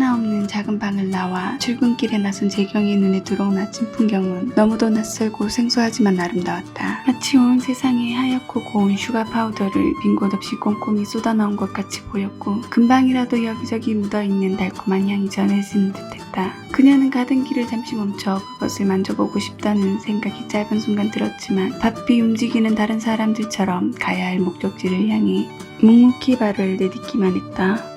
하나 없는 작은 방을 나와 출근길에 나선 재경의 눈에 들어온 아침 풍경은 너무도 낯설고 생소하지만 아름다웠다. 마치 온 세상에 하얗고 고운 슈가 파우더를 빈 곳 없이 꼼꼼히 쏟아넣은 것 같이 보였고 금방이라도 여기저기 묻어있는 달콤한 향이 전해지는 듯했다. 그녀는 가던 길을 잠시 멈춰 그것을 만져보고 싶다는 생각이 짧은 순간 들었지만 바삐 움직이는 다른 사람들처럼 가야 할 목적지를 향해 묵묵히 발을 내딛기만 했다.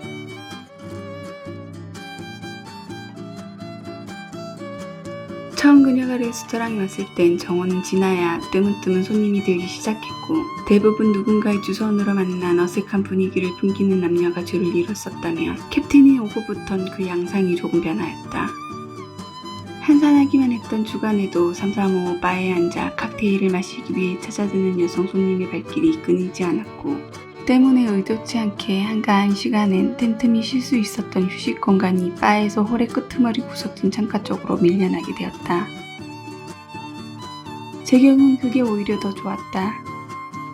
처음 그녀가 레스토랑에 왔을 땐 정원은 지나야 뜨문뜨문 손님이 들기 시작했고 대부분 누군가의 주선으로 만난 어색한 분위기를 풍기는 남녀가 줄을 이뤘었다면 캡틴이 오고부턴 그 양상이 조금 변하였다. 한산하기만 했던 주간에도 335 바에 앉아 칵테일을 마시기 위해 찾아드는 여성 손님의 발길이 끊이지 않았고 때문에 의도치 않게 한가한 시간엔 틈틈이 쉴 수 있었던 휴식 공간이 바에서 홀의 끄트머리 구석진 창가 쪽으로 밀려나게 되었다. 재경은 그게 오히려 더 좋았다.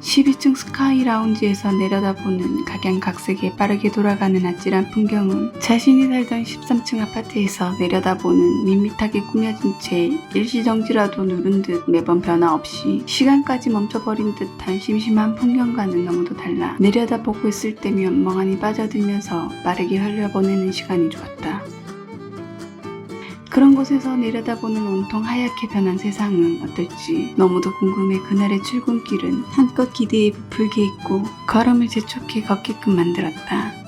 12층 스카이 라운지에서 내려다보는 각양각색의 빠르게 돌아가는 아찔한 풍경은 자신이 살던 13층 아파트에서 내려다보는 밋밋하게 꾸며진 채 일시정지라도 누른 듯 매번 변화 없이 시간까지 멈춰버린 듯한 심심한 풍경과는 너무도 달라 내려다보고 있을 때면 멍하니 빠져들면서 빠르게 흘려보내는 시간이 좋았다. 그런 곳에서 내려다보는 온통 하얗게 변한 세상은 어떨지 너무도 궁금해 그날의 출근길은 한껏 기대에 부풀게 있고 걸음을 재촉해 걷게끔 만들었다.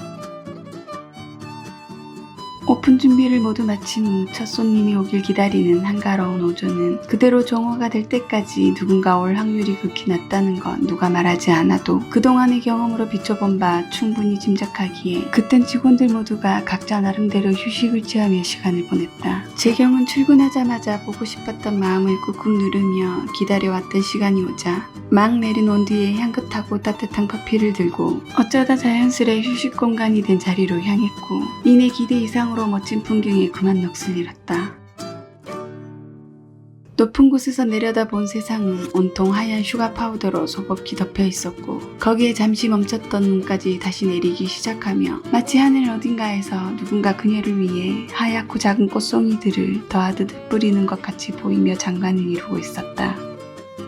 오픈 준비를 모두 마친 후 첫 손님이 오길 기다리는 한가로운 오전은 그대로 정오가 될 때까지 누군가 올 확률이 극히 낮다는 건 누가 말하지 않아도 그동안의 경험으로 비춰본 바 충분히 짐작하기에 그땐 직원들 모두가 각자 나름대로 휴식을 취하며 시간을 보냈다. 재경은 출근하자마자 보고 싶었던 마음을 꾹꾹 누르며 기다려왔던 시간이 오자 막 내린 온뒤에 향긋하고 따뜻한 커피를 들고 어쩌다 자연스레 휴식 공간이 된 자리로 향했고 이내 기대 이상으로 멋진 풍경에 그만 넋을 잃었다. 높은 곳에서 내려다본 세상은 온통 하얀 슈가 파우더로 소복히 덮여 있었고 거기에 잠시 멈췄던 눈까지 다시 내리기 시작하며 마치 하늘 어딘가에서 누군가 그녀를 위해 하얗고 작은 꽃송이들을 더하듯 뿌리는 것 같이 보이며 장관을 이루고 있었다.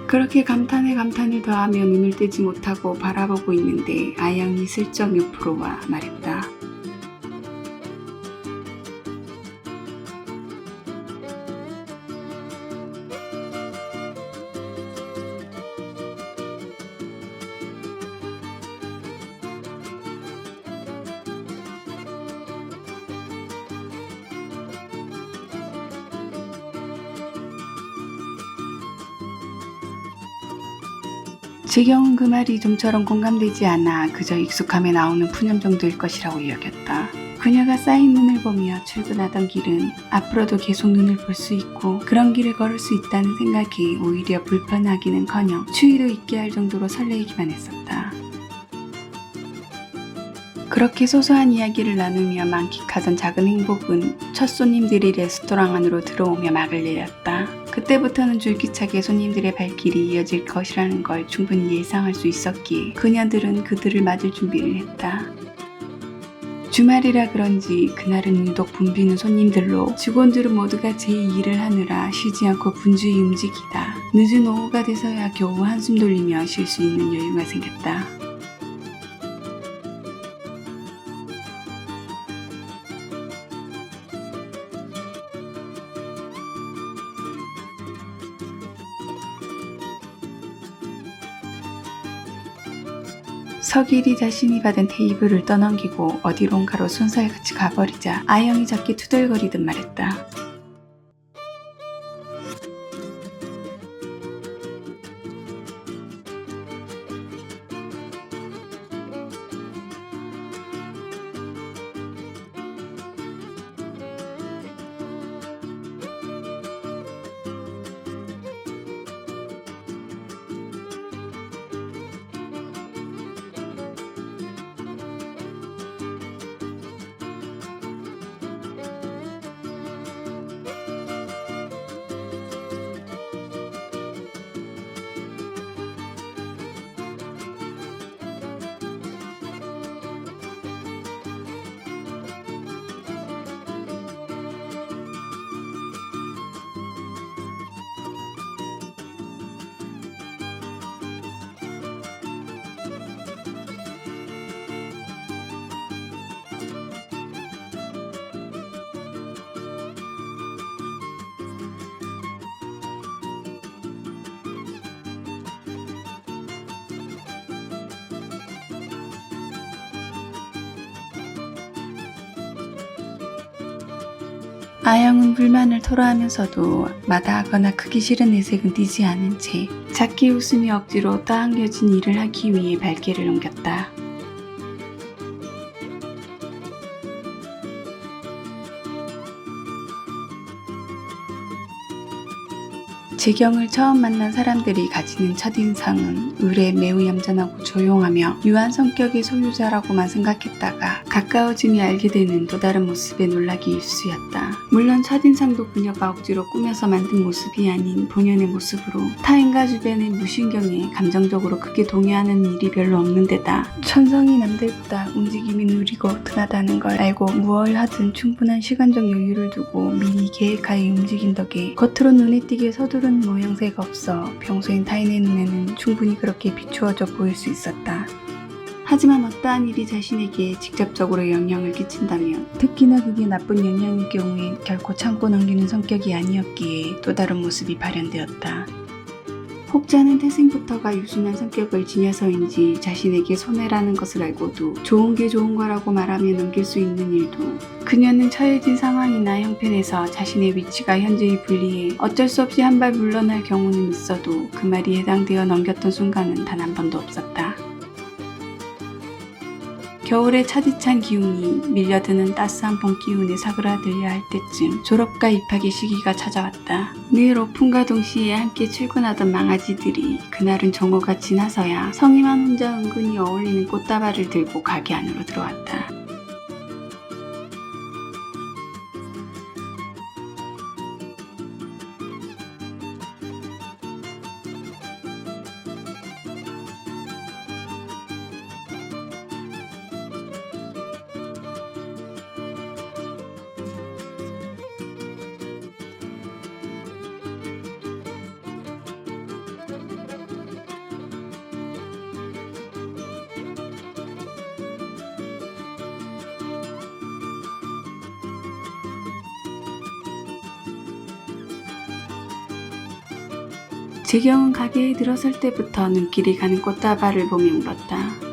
그렇게 감탄에 감탄을 더하며 눈을 떼지 못하고 바라보고 있는데 아영이 슬쩍 옆으로 와 말했다. 재경은 그 말이 좀처럼 공감되지 않아 그저 익숙함에 나오는 푸념 정도일 것이라고 여겼다. 그녀가 쌓인 눈을 보며 출근하던 길은 앞으로도 계속 눈을 볼 수 있고 그런 길을 걸을 수 있다는 생각이 오히려 불편하기는커녕 추위도 있게 할 정도로 설레이기만 했었다. 그렇게 소소한 이야기를 나누며 만끽하던 작은 행복은 첫 손님들이 레스토랑 안으로 들어오며 막을 내렸다. 그때부터는 줄기차게 손님들의 발길이 이어질 것이라는 걸 충분히 예상할 수 있었기에 그녀들은 그들을 맞을 준비를 했다. 주말이라 그런지 그날은 유독 붐비는 손님들로 직원들은 모두가 제2일을 하느라 쉬지 않고 분주히 움직이다 늦은 오후가 돼서야 겨우 한숨 돌리며 쉴 수 있는 여유가 생겼다. 서길이 자신이 받은 테이블을 떠넘기고 어디론가로 손살같이 가버리자 아영이 작게 투덜거리듯 말했다. 아영은 불만을 토로하면서도 마다하거나 크기 싫은 내색은 띠지 않은 채 작게 웃으며 억지로 떠안겨진 일을 하기 위해 발길을 옮겼다. 재경을 처음 만난 사람들이 가지는 첫인상은 의뢰 매우 얌전하고 조용하며 유한 성격의 소유자라고만 생각했다가 가까워지며 알게 되는 또 다른 모습에 놀라기 일쑤였다. 물론 첫인상도 그녀가 억지로 꾸며서 만든 모습이 아닌 본연의 모습으로 타인과 주변의 무신경에 감정적으로 크게 동요하는 일이 별로 없는 데다 천성이 남들보다 움직임이 느리고 둔하다는 걸 알고 무얼 하든 충분한 시간적 여유를 두고 미리 계획하에 움직인 덕에 겉으로 눈에 띄게 서두른 모양새가 없어 평소엔 타인의 눈에는 충분히 그렇게 비추어져 보일 수 있었다. 하지만 어떠한 일이 자신에게 직접적으로 영향을 끼친다면 특히나 그게 나쁜 영향일 경우엔 결코 참고 넘기는 성격이 아니었기에 또 다른 모습이 발현되었다. 혹자는 태생부터가 유순한 성격을 지녀서인지 자신에게 손해라는 것을 알고도 좋은 게 좋은 거라고 말하며 넘길 수 있는 일도 그녀는 처해진 상황이나 형편에서 자신의 위치가 현저히 불리해 어쩔 수 없이 한 발 물러날 경우는 있어도 그 말이 해당되어 넘겼던 순간은 단 한 번도 없었다. 겨울의 차디찬 기운이 밀려드는 따스한 봄 기운에 사그라들려 할 때쯤 졸업과 입학의 시기가 찾아왔다. 늘 오픈과 동시에 함께 출근하던 망아지들이 그날은 정오가 지나서야 성희만 혼자 은근히 어울리는 꽃다발을 들고 가게 안으로 들어왔다. 재경은 가게에 들어설 때부터 눈길이 가는 꽃다발을 보며 울었다.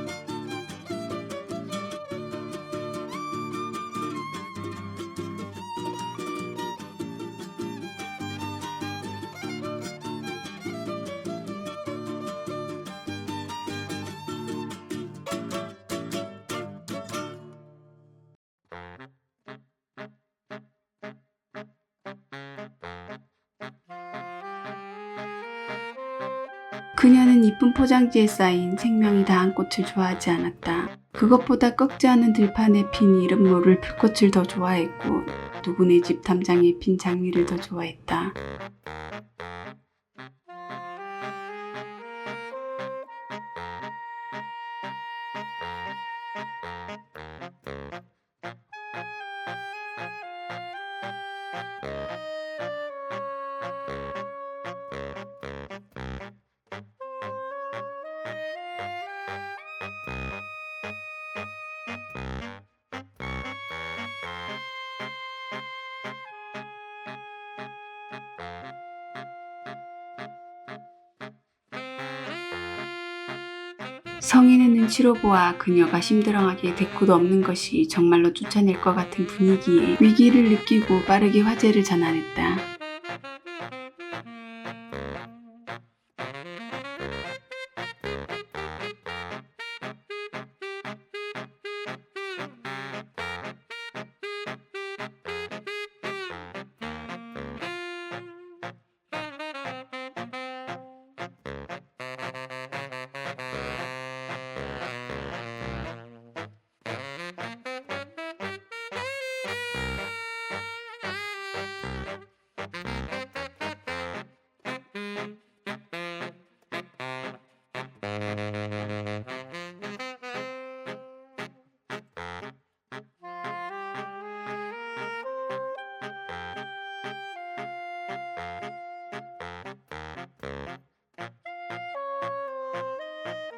그녀는 이쁜 포장지에 쌓인 생명이 다한 꽃을 좋아하지 않았다. 그것보다 꺾지 않은 들판에 핀 이름 모를 풀꽃을 더 좋아했고 누구네 집 담장에 핀 장미를 더 좋아했다. 성인의 눈치로 보아 그녀가 심드렁하게 대꾸도 없는 것이 정말로 쫓아낼 것 같은 분위기에 위기를 느끼고 빠르게 화제를 전환했다.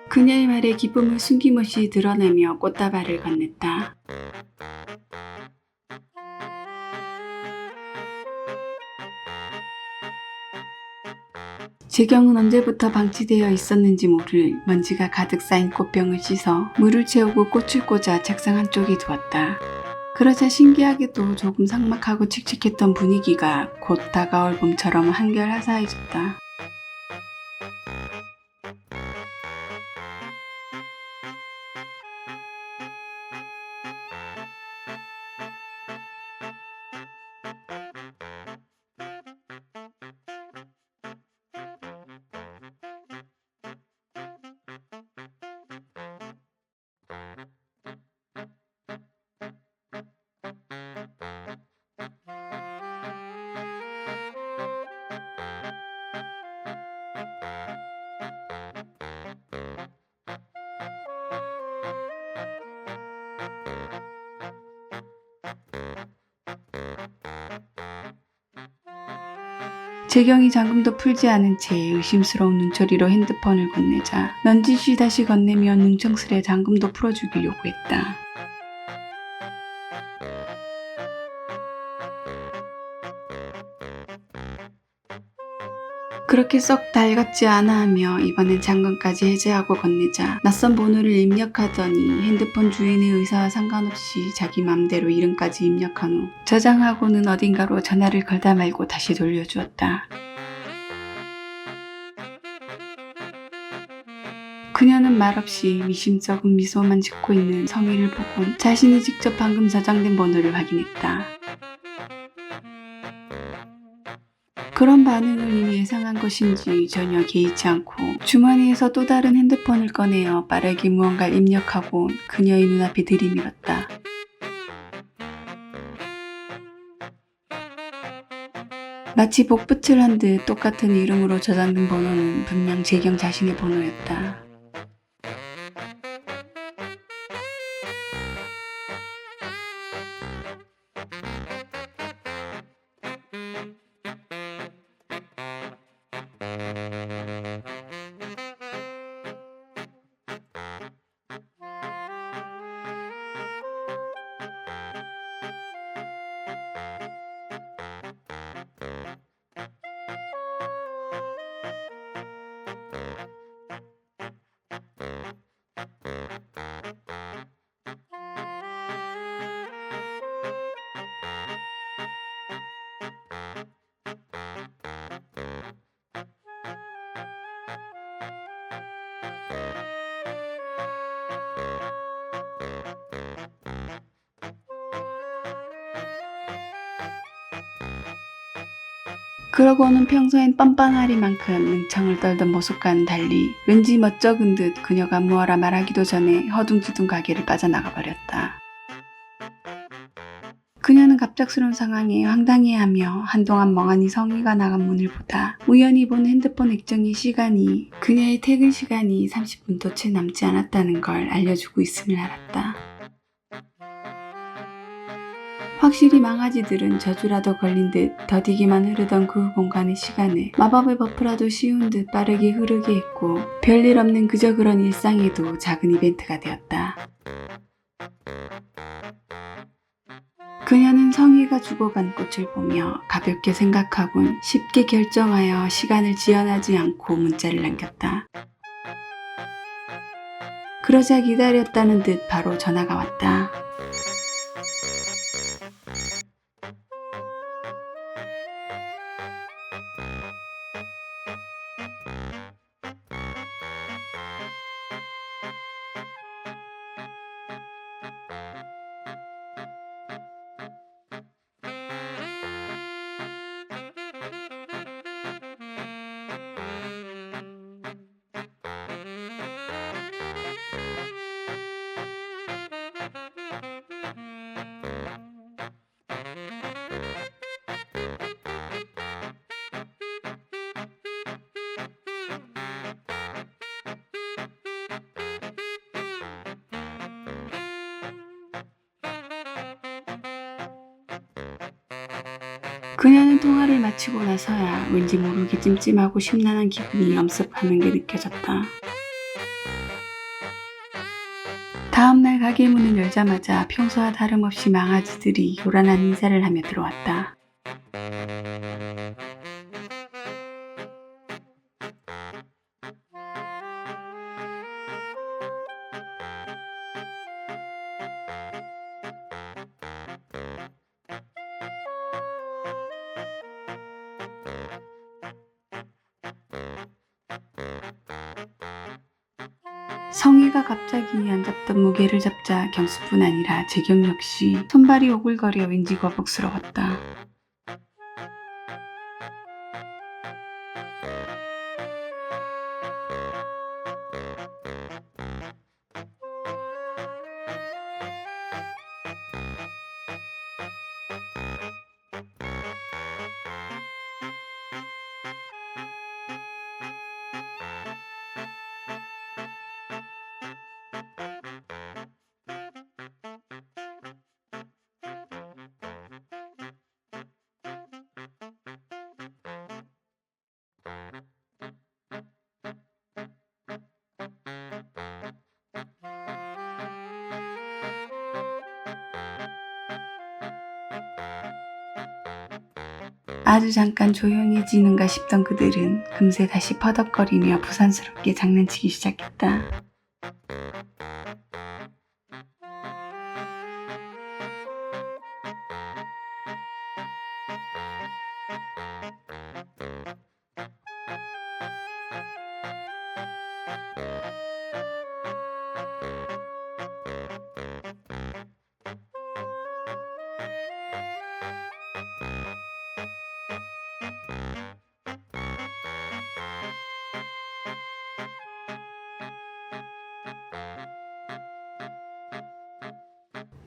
그녀의 말에 기쁨을 숨김없이 드러내며 꽃다발을 건넸다. 재경은 언제부터 방치되어 있었는지 모를 먼지가 가득 쌓인 꽃병을 씻어 물을 채우고 꽃을 꽂아 책상 한쪽에 두었다. 그러자 신기하게도 조금 삭막하고 칙칙했던 분위기가 곧 다가올 봄처럼 한결 화사해졌다. 재경이 잠금도 풀지 않은 채 의심스러운 눈초리로 핸드폰을 건네자 넌지시 다시 건네며 능청스레 잠금도 풀어주길 요구했다. 그렇게 썩 달갑지 않아 하며 이번엔 잠금까지 해제하고 건네자 낯선 번호를 입력하더니 핸드폰 주인의 의사와 상관없이 자기 맘대로 이름까지 입력한 후 저장하고는 어딘가로 전화를 걸다 말고 다시 돌려주었다. 그녀는 말없이 미심쩍은 미소만 짓고 있는 성희를 보곤 자신이 직접 방금 저장된 번호를 확인했다. 그런 반응을 이미 예상한 것인지 전혀 개의치 않고 주머니에서 또 다른 핸드폰을 꺼내어 빠르게 무언가를 입력하고 그녀의 눈앞에 들이밀었다. 마치 복붙을 한 듯 똑같은 이름으로 저장된 번호는 분명 재경 자신의 번호였다. 그러고는 평소엔 빤빤하리만큼 능청을 떨던 모습과는 달리 왠지 멋쩍은 듯 그녀가 무어라 말하기도 전에 허둥지둥 가게를 빠져나가 버렸다. 그녀는 갑작스러운 상황에 황당해하며 한동안 멍하니 성희가 나간 문을 보다 우연히 본 핸드폰 액정의 시간이 그녀의 퇴근 시간이 30분도 채 남지 않았다는 걸 알려주고 있음을 알았다. 확실히 망아지들은 저주라도 걸린 듯 더디기만 흐르던 그 공간의 시간을 마법의 버프라도 씌운 듯 빠르게 흐르게 했고 별일 없는 그저 그런 일상에도 작은 이벤트가 되었다. 그녀는 성희가 죽어간 꽃을 보며 가볍게 생각하곤 쉽게 결정하여 시간을 지연하지 않고 문자를 남겼다. 그러자 기다렸다는 듯 바로 전화가 왔다. 그녀는 통화를 마치고 나서야 왠지 모르게 찜찜하고 심란한 기분이 엄습하는 게 느껴졌다. 다음날 가게 문을 열자마자 평소와 다름없이 망아지들이 요란한 인사를 하며 들어왔다. 성희가 갑자기 안 잡던 무게를 잡자 경수뿐 아니라 재경 역시 손발이 오글거려 왠지 거북스러웠다. 아주 잠깐 조용해지는가 싶던 그들은 금세 다시 퍼덕거리며 부산스럽게 장난치기 시작했다.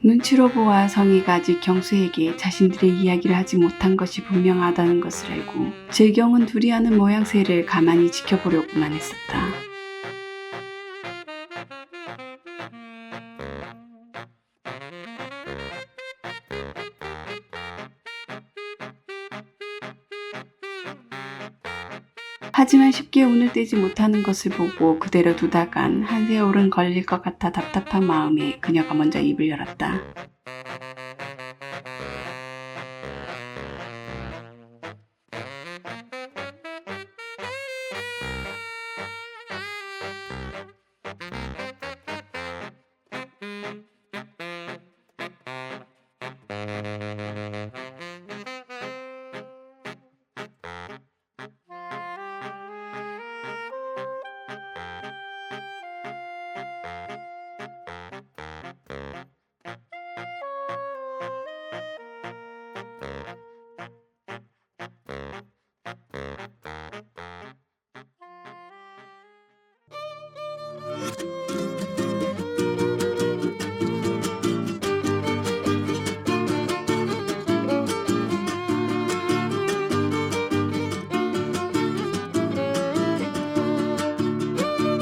눈치로 보아 성희가 아직 경수에게 자신들의 이야기를 하지 못한 것이 분명하다는 것을 알고 재경은 둘이 하는 모양새를 가만히 지켜보려고만 했었다. 하지만 쉽게 운을 떼지 못하는 것을 보고 그대로 두다간 한 세월은 걸릴 것 같아 답답한 마음에 그녀가 먼저 입을 열었다.